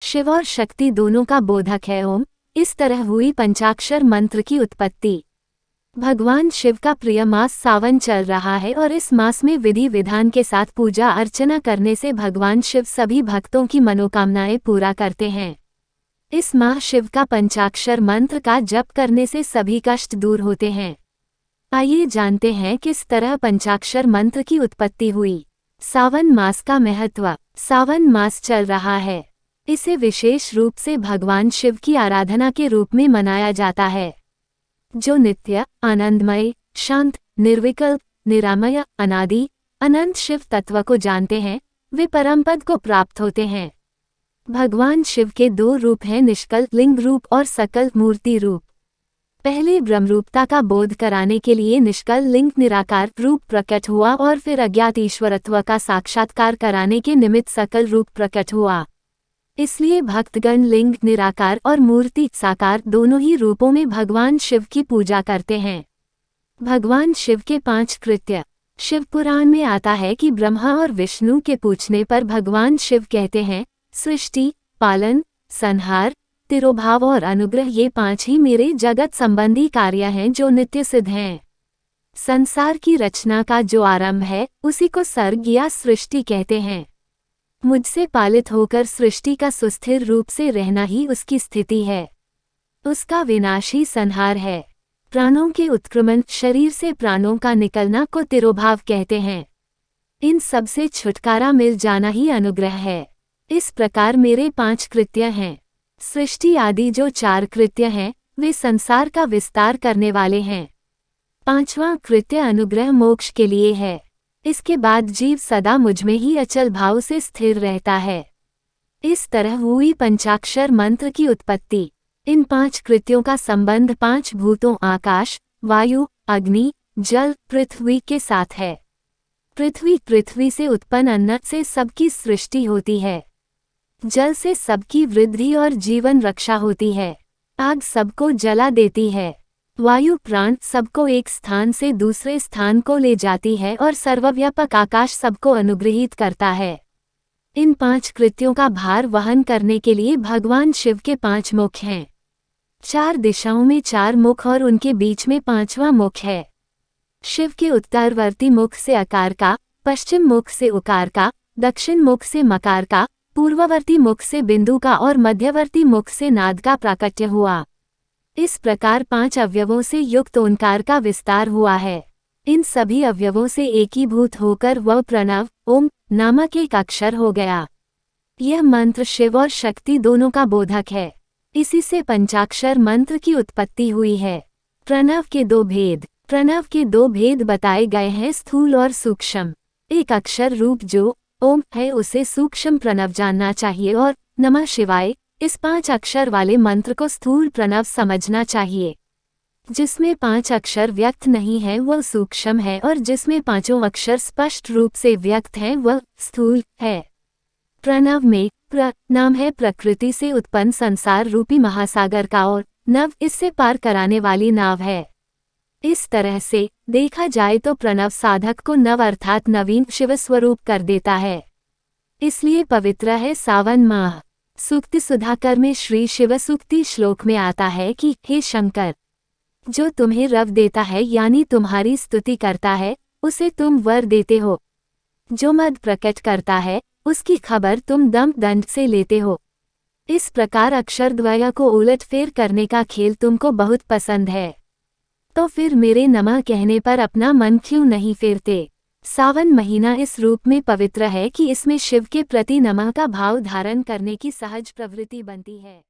शिव और शक्ति दोनों का बोधक है। ओम। इस तरह हुई पंचाक्षर मंत्र की उत्पत्ति। भगवान शिव का प्रिय मास सावन चल रहा है और इस मास में विधि विधान के साथ पूजा अर्चना करने से भगवान शिव सभी भक्तों की मनोकामनाएं पूरा करते हैं। इस माह शिव का पंचाक्षर मंत्र का जप करने से सभी कष्ट दूर होते हैं। आइए जानते हैं किस तरह पंचाक्षर मंत्र की उत्पत्ति हुई। सावन मास का महत्व। सावन मास चल रहा है। इसे विशेष रूप से भगवान शिव की आराधना के रूप में मनाया जाता है। जो नित्य, आनंदमय, शांत, निर्विकल्प, निरामय, अनादि, अनंत शिव तत्व को जानते हैं, वे परमपद को प्राप्त होते हैं। भगवान शिव के दो रूप हैं, निष्कल लिंग रूप और सकल मूर्ति रूप। पहले ब्रह्मरूपता का बोध कराने के लिए निष्कल लिंग निराकार रूप प्रकट हुआ और फिर अज्ञात ईश्वरत्व का साक्षात्कार कराने के निमित्त सकल रूप प्रकट हुआ। इसलिए भक्तगण लिंग निराकार और मूर्ति साकार दोनों ही रूपों में भगवान शिव की पूजा करते हैं। भगवान शिव के 5 कृत्य। शिव पुराण में आता है कि ब्रह्मा और विष्णु के पूछने पर भगवान शिव कहते हैं, सृष्टि, पालन, संहार, तिरोभाव और अनुग्रह, ये 5 ही मेरे जगत संबंधी कार्य हैं जो नित्य सिद्ध हैं। संसार की रचना का जो आरंभ है उसी को सर्ग या सृष्टि कहते हैं। मुझसे पालित होकर सृष्टि का सुस्थिर रूप से रहना ही उसकी स्थिति है। उसका विनाश ही संहार है। प्राणों के उत्क्रमण, शरीर से प्राणों का निकलना को तिरोभाव कहते हैं। इन सब से छुटकारा मिल जाना ही अनुग्रह है। इस प्रकार मेरे 5 कृत्य हैं। सृष्टि आदि जो 4 कृत्य हैं, वे संसार का विस्तार करने वाले हैं। 5वां कृत्य अनुग्रह मोक्ष के लिए है। इसके बाद जीव सदा मुझमें ही अचल भाव से स्थिर रहता है। इस तरह हुई पंचाक्षर मंत्र की उत्पत्ति। इन 5 कृत्यों का संबंध 5 भूतों आकाश, वायु, अग्नि, जल, पृथ्वी के साथ है। पृथ्वी से उत्पन्न अन्न से सबकी सृष्टि होती है। जल से सबकी वृद्धि और जीवन रक्षा होती है। आग सबको जला देती है। वायु प्राण सबको एक स्थान से दूसरे स्थान को ले जाती है और सर्वव्यापक आकाश सबको अनुग्रहित करता है। इन 5 कृत्यों का भार वहन करने के लिए भगवान शिव के 5 मुख हैं। 4 दिशाओं में 4 मुख और उनके बीच में 5वां मुख है। शिव के उत्तरवर्ती मुख से अकार का, पश्चिम मुख से उकार का, दक्षिण मुख से मकार का, पूर्ववर्ती मुख से बिंदु का और मध्यवर्ती मुख से नाद का प्राकट्य हुआ। इस प्रकार 5 अवयवों से युक्त ओंकार का विस्तार हुआ है। इन सभी अवयवों से एकीभूत होकर वह प्रणव ओम नामक एक अक्षर हो गया। यह मंत्र शिव और शक्ति दोनों का बोधक है। इसी से पंचाक्षर मंत्र की उत्पत्ति हुई है। प्रणव के 2 भेद। प्रणव के 2 भेद बताए गए हैं, स्थूल और सूक्ष्म। एक अक्षर रूप जो ओम है उसे सूक्ष्म प्रणव जानना चाहिए और नमः शिवाय इस 5 अक्षर वाले मंत्र को स्थूल प्रणव समझना चाहिए। जिसमें 5 अक्षर व्यक्त नहीं है वह सूक्ष्म है और जिसमें 5 अक्षर स्पष्ट रूप से व्यक्त हैं वह स्थूल है। प्रणव में प्र नाम है प्रकृति से उत्पन्न संसार रूपी महासागर का और नव इससे पार कराने वाली नाव है। इस तरह से देखा जाए तो प्रणव साधक को नव अर्थात नवीन शिव स्वरूप कर देता है। इसलिए पवित्र है सावन माह। सूक्ति सुधाकर में श्री शिव सूक्ति श्लोक में आता है कि हे शंकर, जो तुम्हें रव देता है यानी तुम्हारी स्तुति करता है उसे तुम वर देते हो। जो मद प्रकट करता है उसकी खबर तुम दम दंड से लेते हो। इस प्रकार अक्षरद्वय को उलटफेर करने का खेल तुमको बहुत पसंद है। तो फिर मेरे नमः कहने पर अपना मन क्यों नहीं फेरते। सावन महीना इस रूप में पवित्र है कि इसमें शिव के प्रति नमः का भाव धारण करने की सहज प्रवृत्ति बनती है।